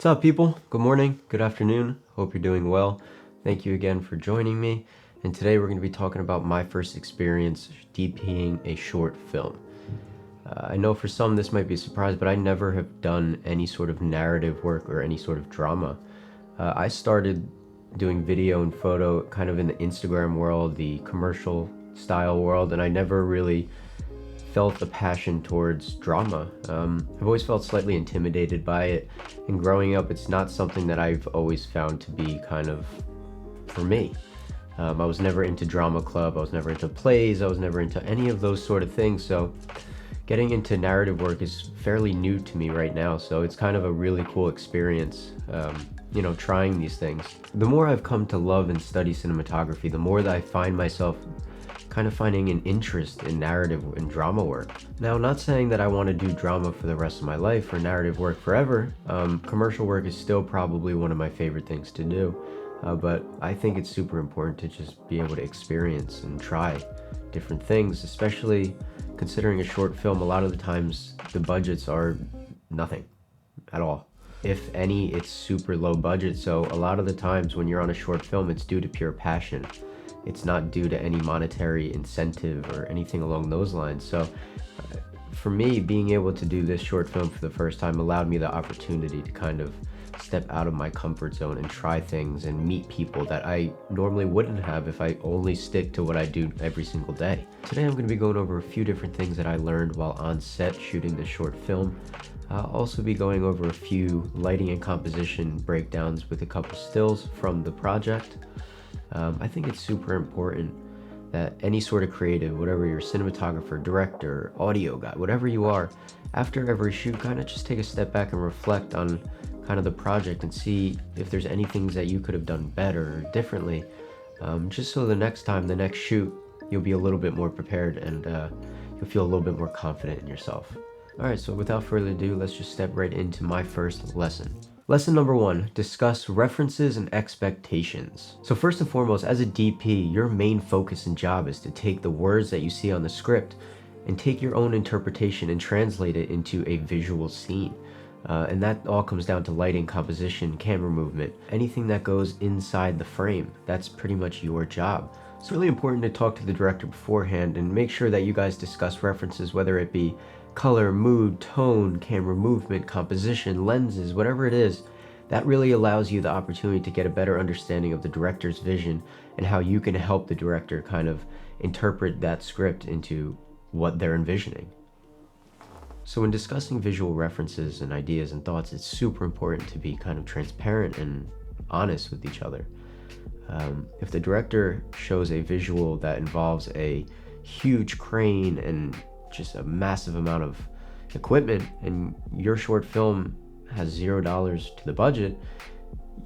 What's up, people? Good morning, good afternoon. Hope you're doing well. Thank you again for joining me. And today we're going to be talking about my first experience DPing a short film. I know for some this might be a surprise, but I never have done any sort of narrative work or any sort of drama. I started doing video and photo kind of in the Instagram world, the commercial style world, and I never really felt a passion towards drama. I've always felt slightly intimidated by it, and growing up, it's not something that I've always found to be kind of for me. I was never into drama club, I was never into plays, I was never into any of those sort of things, so getting into narrative work is fairly new to me right now, so it's kind of a really cool experience, trying these things. The more I've come to love and study cinematography, the more that I find myself kind of finding an interest in narrative and drama work. Now, not saying that I want to do drama for the rest of my life or narrative work forever. Commercial work is still probably one of my favorite things to do, but I think it's super important to just be able to experience and try different things, especially considering a short film. A lot of the times the budgets are nothing at all. If any, it's super low budget, so a lot of the times when you're on a short film, it's due to pure passion. It's not due to any monetary incentive or anything along those lines. So for me, being able to do this short film for the first time allowed me the opportunity to kind of step out of my comfort zone and try things and meet people that I normally wouldn't have if I only stick to what I do every single day. Today I'm going to be going over a few different things that I learned while on set shooting this short film. I'll also be going over a few lighting and composition breakdowns with a couple stills from the project. I think it's super important that any sort of creative, whatever you're, cinematographer, director, audio guy, whatever you are, after every shoot, kind of just take a step back and reflect on kind of the project and see if there's any things that you could have done better or differently, just so the next time, the next shoot, you'll be a little bit more prepared and you'll feel a little bit more confident in yourself. Alright, so without further ado, let's just step right into my first lesson. Lesson number 1, discuss references and expectations. So first and foremost, as a DP, your main focus and job is to take the words that you see on the script and take your own interpretation and translate it into a visual scene. And that all comes down to lighting, composition, camera movement, anything that goes inside the frame. That's pretty much your job. It's really important to talk to the director beforehand and make sure that you guys discuss references, whether it be color, mood, tone, camera movement, composition, lenses, whatever it is. That really allows you the opportunity to get a better understanding of the director's vision and how you can help the director kind of interpret that script into what they're envisioning. So when discussing visual references and ideas and thoughts, it's super important to be kind of transparent and honest with each other. If the director shows a visual that involves a huge crane and just a massive amount of equipment and your short film has $0 to the budget,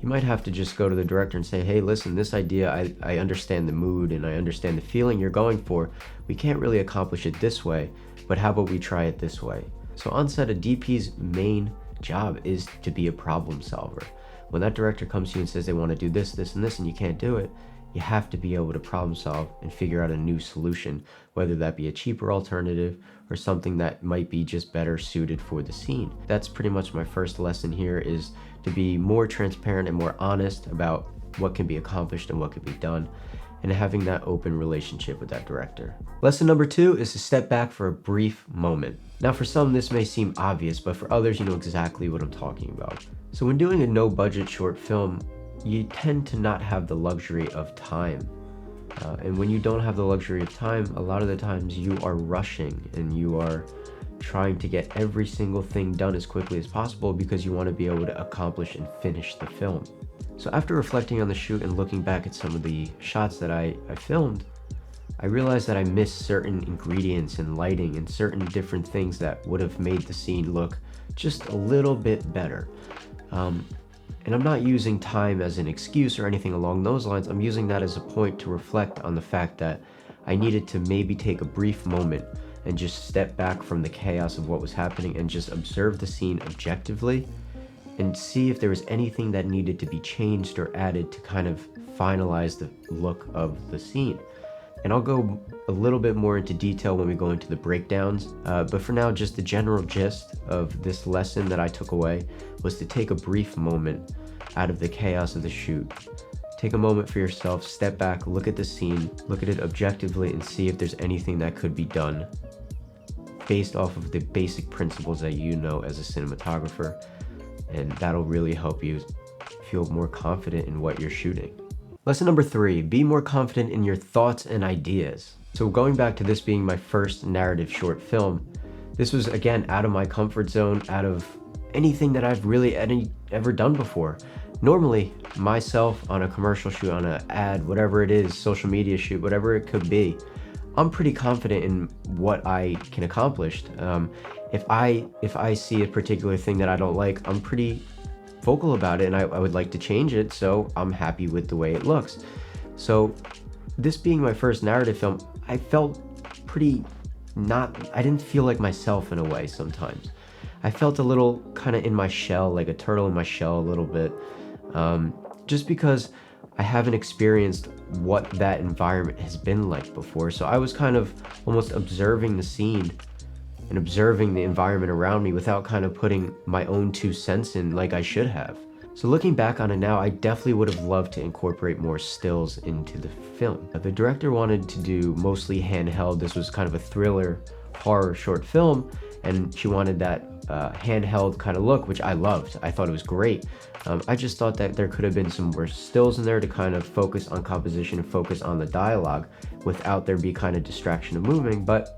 you might have to just go to the director and say, hey, listen, this idea, I understand the mood and I understand the feeling you're going for. We can't really accomplish it this way, but how about we try it this way? So on set, a DP's main job is to be a problem solver. When that director comes to you and says they want to do this, this, and this, and you can't do it, you have to be able to problem solve and figure out a new solution, whether that be a cheaper alternative or something that might be just better suited for the scene. That's pretty much my first lesson here, is to be more transparent and more honest about what can be accomplished and what can be done, and having that open relationship with that director. Lesson number 2 is to step back for a brief moment. Now for some this may seem obvious, but for others you know exactly what I'm talking about. So when doing a no budget short film, you tend to not have the luxury of time. And when you don't have the luxury of time, a lot of the times you are rushing and you are trying to get every single thing done as quickly as possible because you want to be able to accomplish and finish the film. So after reflecting on the shoot and looking back at some of the shots that I filmed, I realized that I missed certain ingredients in lighting and certain different things that would have made the scene look just a little bit better. And I'm not using time as an excuse or anything along those lines. I'm using that as a point to reflect on the fact that I needed to maybe take a brief moment and just step back from the chaos of what was happening and just observe the scene objectively and see if there was anything that needed to be changed or added to kind of finalize the look of the scene. And I'll go a little bit more into detail when we go into the breakdowns. But for now, just the general gist of this lesson that I took away was to take a brief moment out of the chaos of the shoot. Take a moment for yourself, step back, look at the scene, look at it objectively, and see if there's anything that could be done based off of the basic principles that you know as a cinematographer. And that'll really help you feel more confident in what you're shooting. Lesson number 3, be more confident in your thoughts and ideas. So going back to this being my first narrative short film, this was again out of my comfort zone, out of anything that I've really ever done before. Normally, myself on a commercial shoot, on an ad, whatever it is, social media shoot, whatever it could be, I'm pretty confident in what I can accomplish. If I see a particular thing that I don't like, I'm pretty vocal about it, and I would like to change it, so I'm happy with the way it looks. So this being my first narrative film, I felt I didn't feel like myself in a way sometimes. I felt a little kind of in my shell, like a turtle in my shell a little bit, just because I haven't experienced what that environment has been like before. So I was kind of almost observing the scene and observing the environment around me without kind of putting my own 2 cents in like I should have. So looking back on it now, I definitely would have loved to incorporate more stills into the film. The director wanted to do mostly handheld. This was kind of a thriller horror short film, and she wanted that handheld kind of look, which I loved. I thought it was great. I just thought that there could have been some more stills in there to kind of focus on composition and focus on the dialogue without there be kind of distraction of moving, but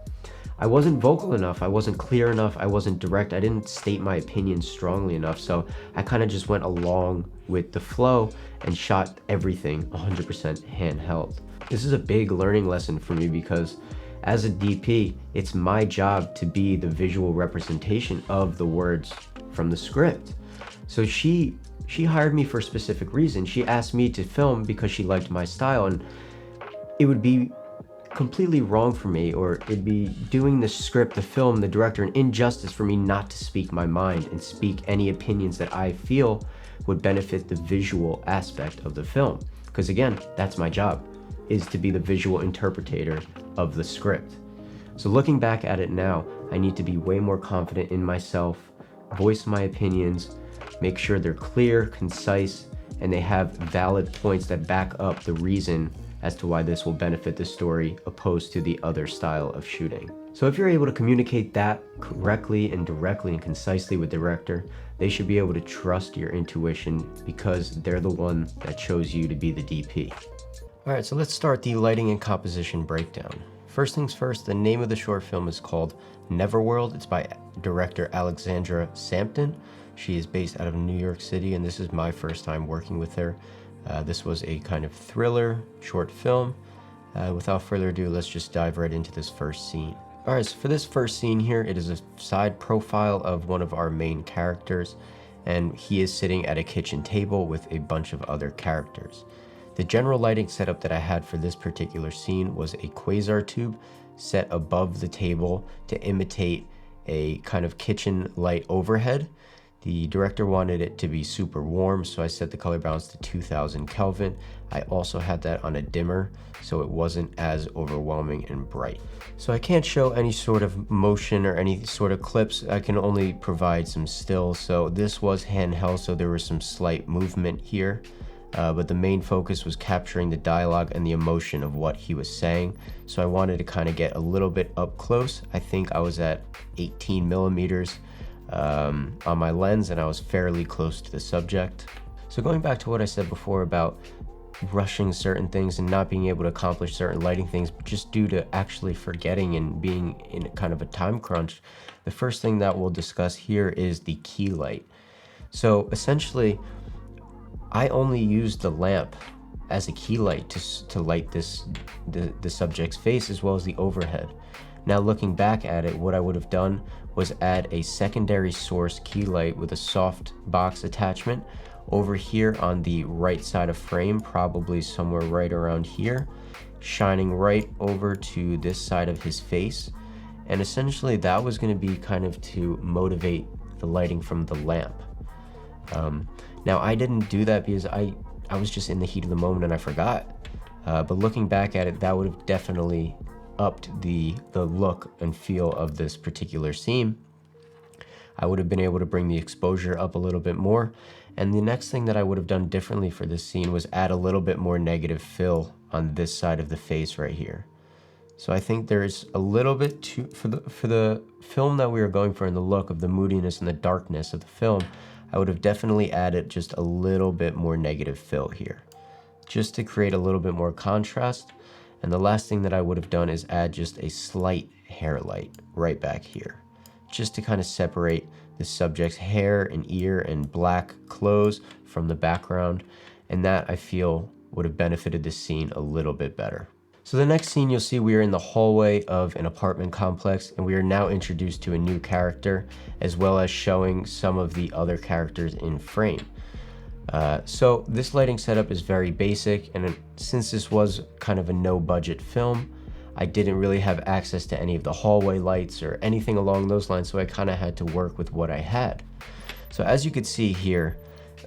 I wasn't vocal enough, I wasn't clear enough, I wasn't direct, I didn't state my opinion strongly enough, so I kind of just went along with the flow and shot everything 100% handheld. This is a big learning lesson for me because as a DP, it's my job to be the visual representation of the words from the script. So she hired me for a specific reason. She asked me to film because she liked my style, and it would be completely wrong for me, or it'd be doing the script, the film, the director an injustice for me not to speak my mind and speak any opinions that I feel would benefit the visual aspect of the film. Because again, that's my job, is to be the visual interpreter of the script. So looking back at it now, I need to be way more confident in myself, voice my opinions, make sure they're clear, concise, and they have valid points that back up the reason as to why this will benefit the story opposed to the other style of shooting. So if you're able to communicate that correctly and directly and concisely with the director, they should be able to trust your intuition because they're the one that chose you to be the DP. All right, so let's start the lighting and composition breakdown. First things first, the name of the short film is called Neverworld. It's by director Alexandra Sampton. She is based out of New York City, and this is my first time working with her. This was a kind of thriller short film. Without further ado, let's just dive right into this first scene. Alright, so for this first scene here, it is a side profile of one of our main characters, and he is sitting at a kitchen table with a bunch of other characters. The general lighting setup that I had for this particular scene was a quasar tube set above the table to imitate a kind of kitchen light overhead. The director wanted it to be super warm, so I set the color balance to 2000 Kelvin. I also had that on a dimmer, so it wasn't as overwhelming and bright. So I can't show any sort of motion or any sort of clips. I can only provide some stills. So this was handheld, so there was some slight movement here. But the main focus was capturing the dialogue and the emotion of what he was saying. So I wanted to kind of get a little bit up close. I think I was at 18 millimeters. On my lens, and I was fairly close to the subject. So going back to what I said before about rushing certain things and not being able to accomplish certain lighting things just due to actually forgetting and being in kind of a time crunch, the first thing that we'll discuss here is the key light. So essentially, I only used the lamp as a key light to light the subject's face as well as the overhead. Now looking back at it, what I would have done was add a secondary source key light with a soft box attachment over here on the right side of frame, probably somewhere right around here, shining right over to this side of his face. And essentially that was going to be kind of to motivate the lighting from the lamp. Now I didn't do that because I was just in the heat of the moment and I forgot. But looking back at it, that would have definitely upped the look and feel of this particular scene. I would have been able to bring the exposure up a little bit more. And the next thing that I would have done differently for this scene was add a little bit more negative fill on this side of the face right here. So I think there's a little bit too, for the film that we were going for, in the look of the moodiness and the darkness of the film, I would have definitely added just a little bit more negative fill here, just to create a little bit more contrast. And the last thing that I would have done is add just a slight hair light right back here, just to kind of separate the subject's hair and ear and black clothes from the background. And that, I feel, would have benefited the scene a little bit better. So the next scene, you'll see we are in the hallway of an apartment complex, and we are now introduced to a new character, as well as showing some of the other characters in frame. So this lighting setup is very basic, and since this was kind of a no-budget film, I didn't really have access to any of the hallway lights or anything along those lines, so I kind of had to work with what I had. So as you could see here,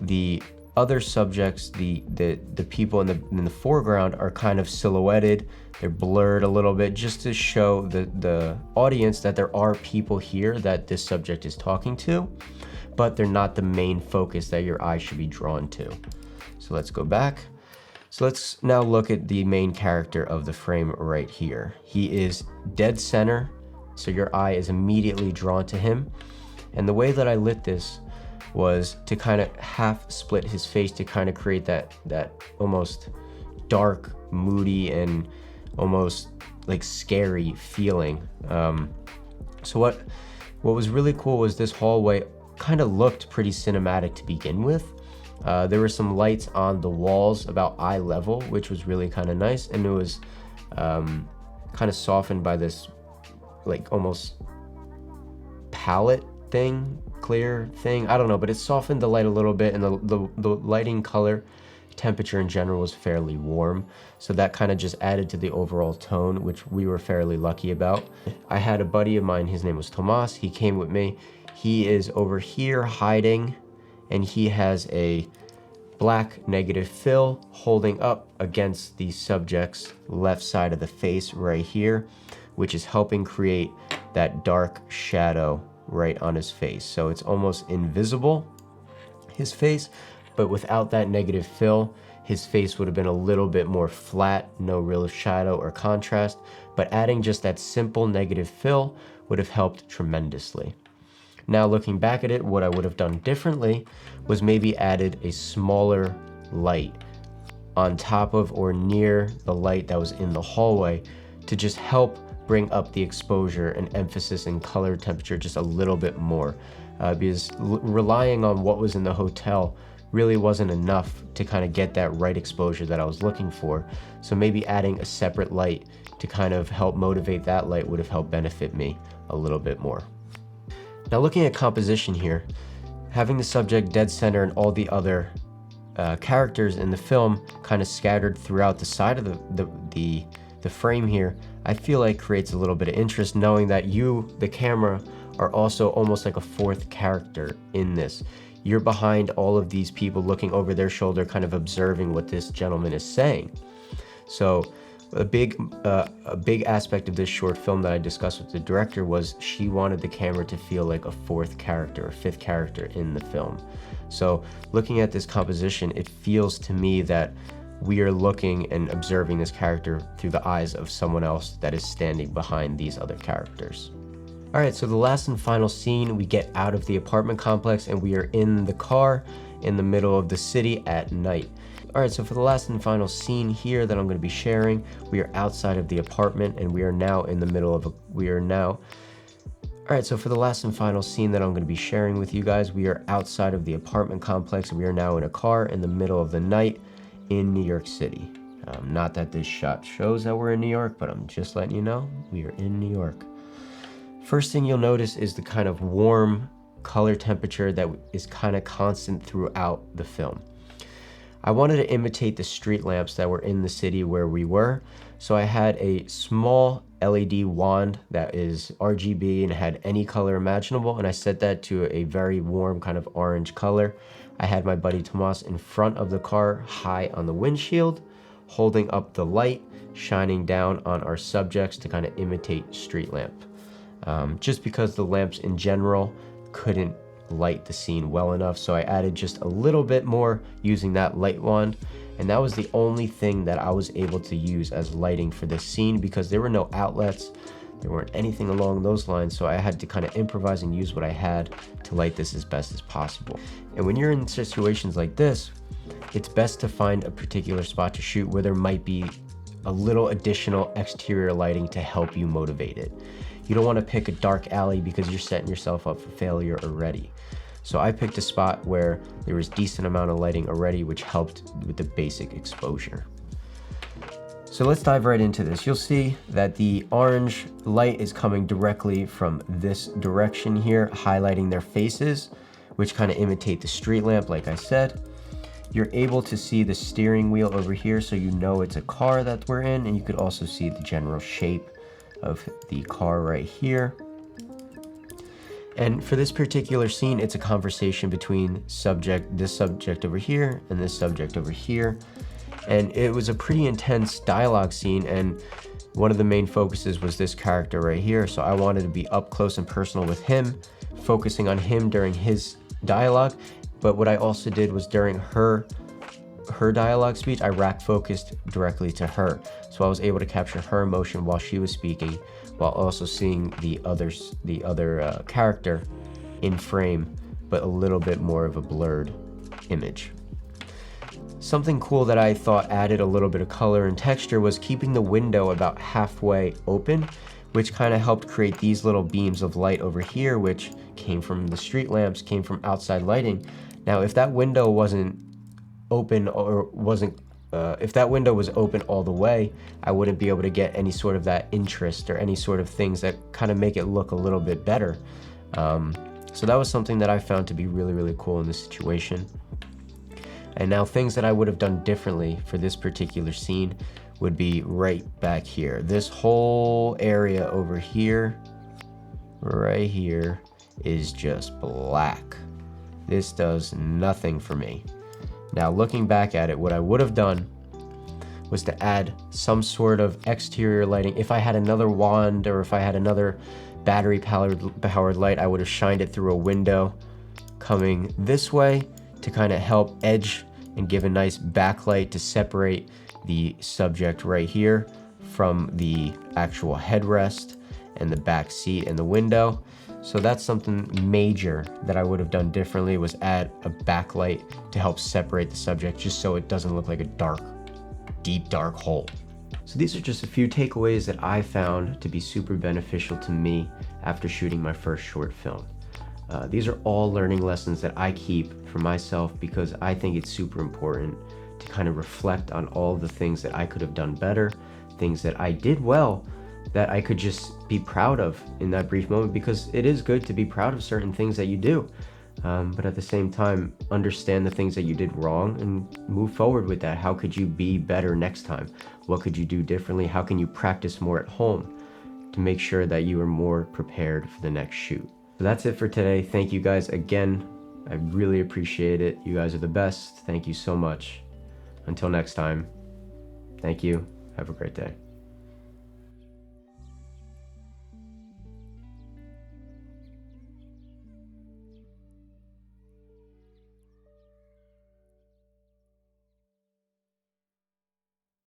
the other subjects, the people in the foreground are kind of silhouetted. They're blurred a little bit, just to show the audience that there are people here that this subject is talking to, but they're not the main focus that your eye should be drawn to. So let's go back. So let's now look at the main character of the frame right here. He is dead center, so your eye is immediately drawn to him. And the way that I lit this was to kind of half split his face to kind of create that almost dark, moody, and almost like scary feeling. So what was really cool was this hallway kind of looked pretty cinematic to begin with. There were some lights on the walls about eye level, which was really kind of nice, and it was kind of softened by this like almost palette thing, clear thing, I don't know, but it softened the light a little bit, and the lighting color temperature in general was fairly warm, so that kind of just added to the overall tone, which we were fairly lucky about. I had a buddy of mine, his name was Tomas. He came with me. He is over here hiding, and he has a black negative fill holding up against the subject's left side of the face right here, which is helping create that dark shadow right on his face. So it's almost invisible, his face, but without that negative fill, his face would have been a little bit more flat, no real shadow or contrast, but adding just that simple negative fill would have helped tremendously. Now looking back at it, what I would have done differently was maybe added a smaller light on top of or near the light that was in the hallway to just help bring up the exposure and emphasis and color temperature just a little bit more, because relying on what was in the hotel really wasn't enough to kind of get that right exposure that I was looking for. So maybe adding a separate light to kind of help motivate that light would have helped benefit me a little bit more. Now looking at composition here, having the subject dead center and all the other characters in the film kind of scattered throughout the side of the frame here, I feel like creates a little bit of interest, knowing that you, the camera, are also almost like a fourth character in this. You're behind all of these people looking over their shoulder, kind of observing what this gentleman is saying. So a big aspect of this short film that I discussed with the director was she wanted the camera to feel like a fourth character, a fifth character in the film. So looking at this composition, it feels to me that we are looking and observing this character through the eyes of someone else that is standing behind these other characters. All right, so the last and final scene, we get out of the apartment complex and we are in the car in the middle of the city at night. All right, so for the last and final scene here that I'm going to be sharing, we are outside of the apartment and we are now in the middle of All right, so for the last and final scene that I'm going to be sharing with you guys, we are outside of the apartment complex. We are now in a car in the middle of the night in New York City. Not that this shot shows that we're in New York, but I'm just letting you know we are in New York. First thing you'll notice is the kind of warm color temperature that is kind of constant throughout the film. I wanted to imitate the street lamps that were in the city where we were, so I had a small LED wand that is RGB and had any color imaginable, and I set that to a very warm kind of orange color. I had my buddy Tomas in front of the car, high on the windshield, holding up the light, shining down on our subjects to kind of imitate street lamp. Just because the lamps in general couldn't light the scene well enough, so I added just a little bit more using that light wand, and that was the only thing that I was able to use as lighting for this scene because there were no outlets, there weren't anything along those lines, so I had to kind of improvise and use what I had to light this as best as possible. And when you're in situations like this, it's best to find a particular spot to shoot where there might be a little additional exterior lighting to help you motivate it. You don't want to pick a dark alley because you're setting yourself up for failure already. So I picked a spot where there was decent amount of lighting already, which helped with the basic exposure. So let's dive right into this. You'll see that the orange light is coming directly from this direction here, highlighting their faces, which kind of imitate the street lamp, like I said. You're able to see the steering wheel over here, so you know it's a car that we're in, and you could also see the general shape of the car right here. And for this particular scene, it's a conversation between this subject over here and this subject over here. And it was a pretty intense dialogue scene, and one of the main focuses was this character right here. So I wanted to be up close and personal with him, focusing on him during his dialogue. But what I also did was during her dialogue speech, I rack focused directly to her. So I was able to capture her emotion while she was speaking, while also seeing the other character in frame, but a little bit more of a blurred image. Something cool that I thought added a little bit of color and texture was keeping the window about halfway open, which kind of helped create these little beams of light over here, which came from the street lamps, came from outside lighting. Now, if that window wasn't open or if that window was open all the way, I wouldn't be able to get any sort of that interest or any sort of things that kind of make it look a little bit better. So that was something that I found to be really, really cool in this situation. And now things that I would have done differently for this particular scene would be right back here. This whole area over here, right here, is just black. This does nothing for me. Now, looking back at it, what I would have done was to add some sort of exterior lighting. If I had another wand or if I had another battery powered light, I would have shined it through a window coming this way to kind of help edge and give a nice backlight to separate the subject right here from the actual headrest and the back seat and the window. So that's something major that I would have done differently, was add a backlight to help separate the subject, just so it doesn't look like a deep dark hole. So these are just a few takeaways that I found to be super beneficial to me after shooting my first short film. These are all learning lessons that I keep for myself because I think it's super important to kind of reflect on all the things that I could have done better, things that I did well, that I could just be proud of in that brief moment, because it is good to be proud of certain things that you do. But at the same time, understand the things that you did wrong and move forward with that. How could you be better next time? What could you do differently? How can you practice more at home to make sure that you are more prepared for the next shoot? So that's it for today. Thank you guys again. I really appreciate it. You guys are the best. Thank you so much. Until next time, thank you. Have a great day.